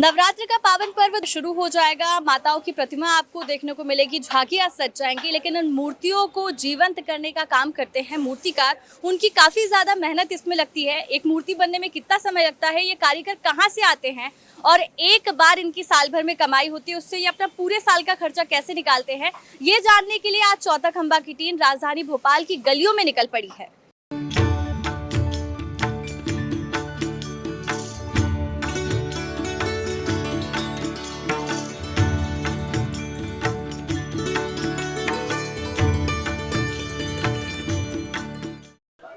नवरात्र का पावन पर्व शुरू हो जाएगा। माताओं की प्रतिमा आपको देखने को मिलेगी, झांकियां सज जाएंगी, लेकिन उन मूर्तियों को जीवंत करने का काम करते हैं मूर्तिकार। उनकी काफी ज्यादा मेहनत इसमें लगती है। एक मूर्ति बनने में कितना समय लगता है, ये कारीगर कहाँ से आते हैं और एक बार इनकी साल भर में कमाई होती है, उससे ये अपना पूरे साल का खर्चा कैसे निकालते हैं, ये जानने के लिए आज चौथा खंबा की टीम राजधानी भोपाल की गलियों में निकल पड़ी है।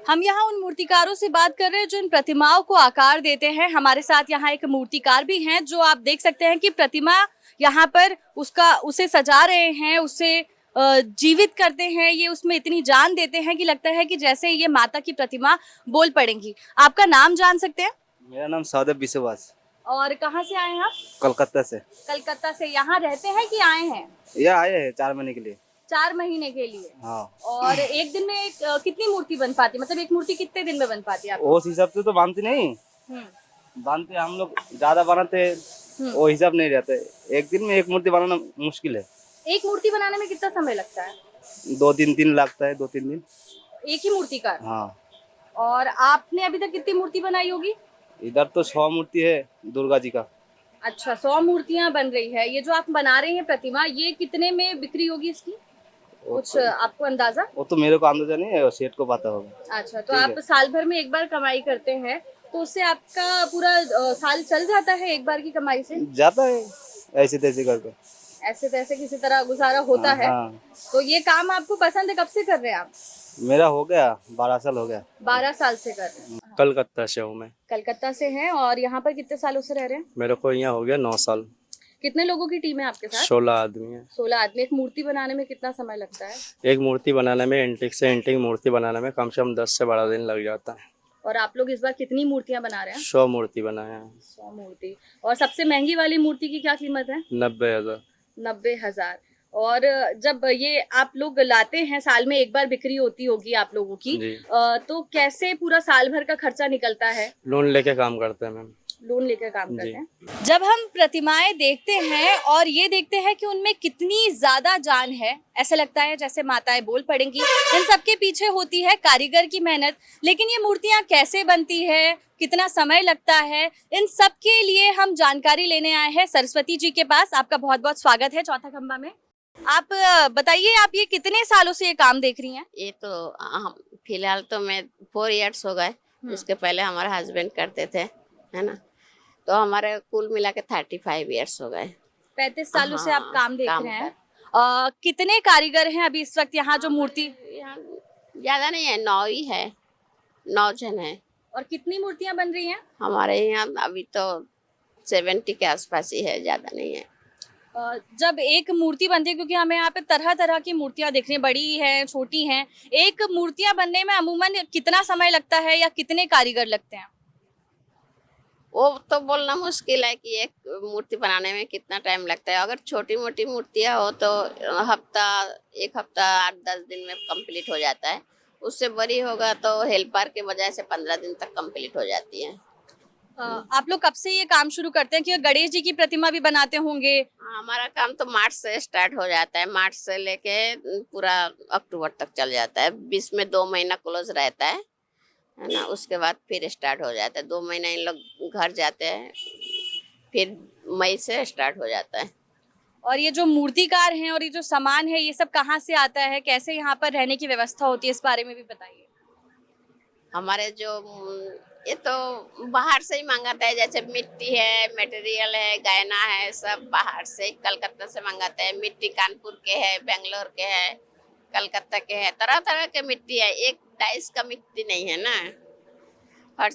हम यहाँ उन मूर्तिकारों से बात कर रहे हैं जो इन प्रतिमाओं को आकार देते हैं। हमारे साथ यहाँ एक मूर्तिकार भी हैं जो आप देख सकते हैं कि प्रतिमा यहाँ पर उसे सजा रहे हैं, उसे जीवित करते हैं। ये उसमें इतनी जान देते हैं कि लगता है कि जैसे ये माता की प्रतिमा बोल पड़ेंगी। आपका नाम जान सकते हैं? मेरा नाम सौदेव विश्वास। और कहाँ से आए हैं आप? कलकत्ता से। कलकत्ता से। यहाँ रहते हैं कि आए हैं? यह आए हैं 4 महीने के लिए। 4 महीने के लिए। हाँ। और एक दिन में कितनी मूर्ति बन पाती है, मतलब एक मूर्ति कितने दिन में बन पाती है? उस हिसाब से तो बांधते नहीं, बांधते हम लोग ज्यादा बनाते, वो हिसाब नहीं रहते। एक दिन में एक मूर्ति बनाना मुश्किल है। एक मूर्ति बनाने में कितना समय लगता है? 2-3 दिन लगता है, 2-3 दिन। एक ही मूर्ति का? हाँ। और आपने अभी तक कितनी मूर्ति बनाई होगी? इधर तो 100 मूर्ति है दुर्गा जी का। अच्छा, 100 मूर्तियां बन रही है। ये जो आप बना रहे हैं प्रतिमा, ये कितने में बिक्री होगी इसकी? कुछ आपको अंदाजा? वो तो मेरे को अंदाजा नहीं है, सेठ को पता होगा। अच्छा, तो आप साल भर में एक बार कमाई करते हैं, तो उससे आपका पूरा साल चल जाता है एक बार की कमाई से? जाता है ऐसे तैसे करके, ऐसे तैसे किसी तरह गुजारा होता है। तो ये काम आपको पसंद है? कब से कर रहे हैं आप? मेरा हो गया 12 साल हो गया। 12 साल से कर रहे हैं। कलकत्ता से हूँ मैं। कलकत्ता से हैं और यहाँ पर कितने सालों से रह रहे हैं? मेरे को यहाँ हो गया 9 साल। कितने लोगों की टीम है आपके साथ? 16 आदमी है। 16 आदमी। एक मूर्ति बनाने में कितना समय लगता है? एक मूर्ति बनाने में, एंटीक से एंटीक मूर्ति बनाने में कम से कम 10 से 12 दिन लग जाता है। और आप लोग इस बार कितनी मूर्तियां बना रहे हैं? 100 मूर्ति बनाए हैं। 100 मूर्ति। और सबसे महंगी वाली मूर्ति की क्या कीमत है? 90,000। 90,000। और जब ये आप लोग लाते हैं, साल में एक बार बिक्री होती होगी आप लोगों की, तो कैसे पूरा साल भर का खर्चा निकलता है? लोन लेके काम करते हैं मैम। लोन लेकर काम करते हैं। जब हम प्रतिमाएं देखते हैं और ये देखते हैं कि उनमें कितनी ज्यादा जान है, ऐसा लगता है जैसे माताएं बोल पड़ेंगी। इन सबके पीछे होती है कारीगर की मेहनत। लेकिन ये मूर्तियां कैसे बनती है, कितना समय लगता है, इन सब के लिए हम जानकारी लेने आए हैं सरस्वती जी के पास। आपका बहुत बहुत स्वागत है चौथा खंबा में। आप बताइए, आप ये कितने सालों से ये काम देख रही हैं? ये तो फिलहाल तो मैं 4 इयर्स हो गए। उसके पहले हमारे हस्बैंड करते थे, है ना, तो हमारे कुल मिला के 35 इयर्स हो गए। 35 सालों से आप काम देख रहे हैं। कितने कारीगर हैं अभी इस वक्त यहाँ जो मूर्ति? ज्यादा नहीं है, 9 ही है, 9 जन है। और कितनी मूर्तियां बन रही हैं हमारे यहाँ? अभी तो 70 के आसपास ही है, ज्यादा नहीं है। जब एक मूर्ति बनती है, क्योंकि हमें यहाँ पे तरह तरह की मूर्तियां दिख रही हैं, बड़ी हैं, छोटी हैं, एक मूर्तियां बनने में अमूमन कितना समय लगता है या कितने कारीगर लगते हैं? वो तो बोलना मुश्किल है कि एक मूर्ति बनाने में कितना टाइम लगता है। अगर छोटी मोटी मूर्तियां हो तो एक हफ्ता 8-10 दिन में कंप्लीट हो जाता है। उससे बड़ी होगा तो हेल्पर के वजह से 15 दिन तक कंप्लीट हो जाती है। आप लोग कब से ये काम शुरू करते हैं? कि गणेश जी की प्रतिमा भी बनाते होंगे? हमारा काम तो मार्च से स्टार्ट हो जाता है। मार्च से लेके पूरा अक्टूबर तक चल जाता है। बीच में 2 महीना क्लोज रहता है ना, उसके बाद फिर स्टार्ट हो जाता है। 2 महीना इन लोग घर जाते हैं, फिर मई से स्टार्ट हो जाता है। और ये जो मूर्तिकार हैं और ये जो सामान है, ये सब कहाँ से आता है, कैसे यहाँ पर रहने की व्यवस्था होती है, इस बारे में भी बताइए। हमारे ये तो बाहर से ही मंगाता है, जैसे मिट्टी है, मटेरियल है, गहना है, सब बाहर से कलकत्ता से मंगाते हैं। मिट्टी कानपुर के है, बेंगलोर के है, कलकत्ता के है, तरह तरह के मिट्टी है। एक डाइस का मिट्टी नहीं है ना, और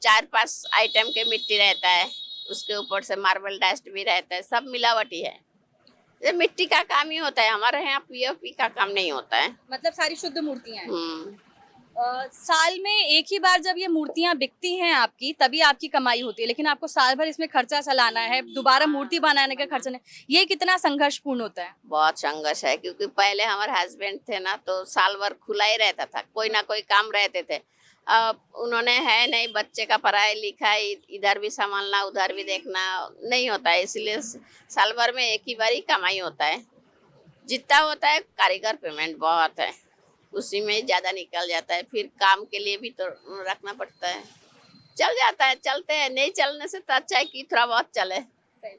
4-5 आइटम के मिट्टी रहता है। उसके ऊपर से मार्बल डस्ट भी रहता है, सब मिलावटी है। ये मिट्टी का काम ही होता है, हमारे यहाँ पीओपी का काम नहीं होता है। मतलब सारी शुद्ध मूर्तियाँ हैं। साल में एक ही बार जब ये मूर्तियां बिकती हैं आपकी, तभी आपकी कमाई होती है, लेकिन आपको साल भर इसमें खर्चा चलाना है, दोबारा मूर्ति बनाने का खर्चा नहीं, ये कितना संघर्षपूर्ण होता है? बहुत संघर्ष है, क्योंकि पहले हमारे हस्बैंड थे ना, तो साल भर खुला ही रहता था, कोई ना कोई काम रहते थे। अब उन्होंने है नहीं, बच्चे का पढ़ाई लिखाई इधर भी संभालना उधर भी देखना नहीं होता है, इसलिए साल भर में एक ही बार ही कमाई होता है। जितना होता है कारीगर पेमेंट बहुत है, उसी में ज़्यादा निकल जाता है। फिर काम के लिए भी तो रखना पड़ता है, चल जाता है, चलते हैं। नहीं चलने से तो अच्छा है कि थोड़ा बहुत चले,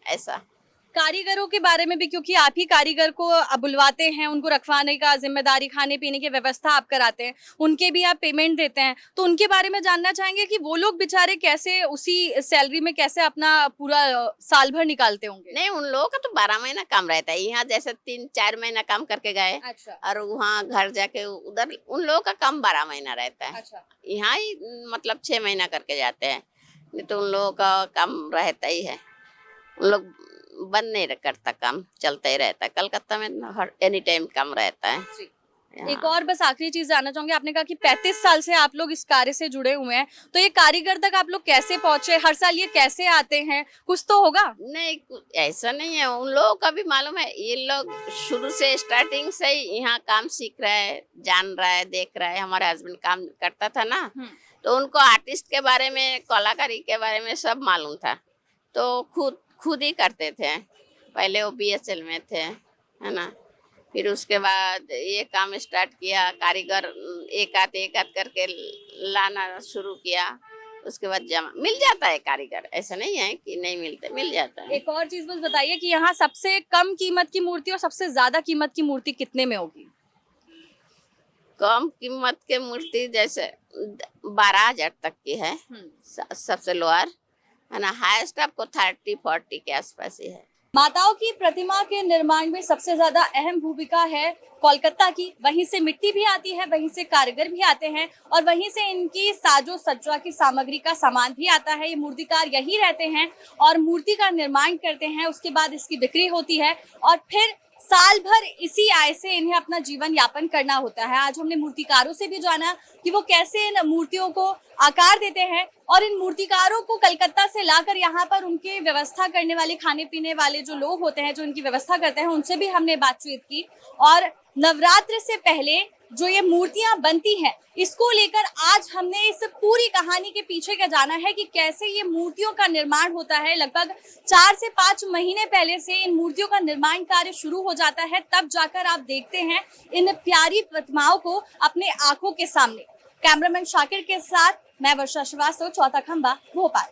ऐसा। कारीगरों के बारे में भी, क्योंकि आप ही कारीगर को बुलवाते हैं, उनको रखवाने का जिम्मेदारी, खाने पीने की व्यवस्था आप कराते हैं, उनके भी आप पेमेंट देते हैं, तो उनके बारे में जानना चाहेंगे कि वो लोग बेचारे कैसे उसी सैलरी में कैसे अपना पूरा साल भर निकालते होंगे। नहीं, उन लोगों का तो 12 महीना काम रहता है। यहाँ जैसे 3-4 महीना काम करके गए अच्छा और वहाँ घर जाके उधर उन लोगों का काम 12 महीना रहता है। अच्छा। यहाँ ही मतलब 6 महीना करके जाते हैं, नहीं तो उन लोगों का काम रहता ही है। उन लोग बंद नहीं करता, काम चलता ही रहता है। कलकत्ता में हर एनी टाइम काम रहता है। एक और बस आखिरी चीज जानना चाहूंगी, आपने कहा कि 35 साल से आप लोग इस कार्य से जुड़े हुए हैं, तो ये कारीगर तक आप लोग कैसे पहुंचे, हर साल ये कैसे आते हैं, कुछ तो होगा। नहीं, ऐसा नहीं है, उन लोगों का भी मालूम है। ये लोग शुरू से स्टार्टिंग से ही यहाँ काम सीख रहा है, जान रहा है, देख रहा है। हमारे हस्बैंड काम करता था ना, तो उनको आर्टिस्ट के बारे में, कलाकारी के बारे में सब मालूम था, तो खुद ही करते थे। पहले वो BSL में थे, है ना। फिर उसके बाद ये काम स्टार्ट किया, कारीगर एक आध करके लाना शुरू किया। उसके बाद जमा मिल जाता है कारीगर, ऐसा नहीं है कि नहीं मिलते, मिल जाता है। एक और चीज बस बताइए कि यहाँ सबसे कम कीमत की मूर्ति और सबसे ज्यादा कीमत की मूर्ति कितने में होगी। कम कीमत के मूर्ति जैसे 12,000 तक की है, सबसे लोअर, है ना। हाईएस्ट आपको 30-40 के आसपास ही है। माताओं की प्रतिमा के निर्माण में सबसे ज्यादा अहम भूमिका है कोलकाता की, वहीं से मिट्टी भी आती है, वहीं से कारीगर भी आते हैं और वहीं से इनकी साजो सज्जा की सामग्री का सामान भी आता है। ये मूर्तिकार यही रहते हैं और मूर्ति का निर्माण करते हैं, उसके बाद इसकी बिक्री होती है और फिर साल भर इसी आय से इन्हें अपना जीवन यापन करना होता है। आज हमने मूर्तिकारों से भी जाना कि वो कैसे इन मूर्तियों को आकार देते हैं और इन मूर्तिकारों को कलकत्ता से लाकर यहाँ पर उनके व्यवस्था करने वाले, खाने पीने वाले जो लोग होते हैं, जो इनकी व्यवस्था करते हैं, उनसे भी हमने बातचीत की। और नवरात्र से पहले जो ये मूर्तियां बनती हैं, इसको लेकर आज हमने इस पूरी कहानी के पीछे का जाना है कि कैसे ये मूर्तियों का निर्माण होता है। लगभग 4 से 5 महीने पहले से इन मूर्तियों का निर्माण कार्य शुरू हो जाता है, तब जाकर आप देखते हैं इन प्यारी प्रतिमाओं को अपने आंखों के सामने। कैमरामैन शाकिर के साथ मैं वर्षा श्रीवास्तव, चौथा खंबा, भोपाल।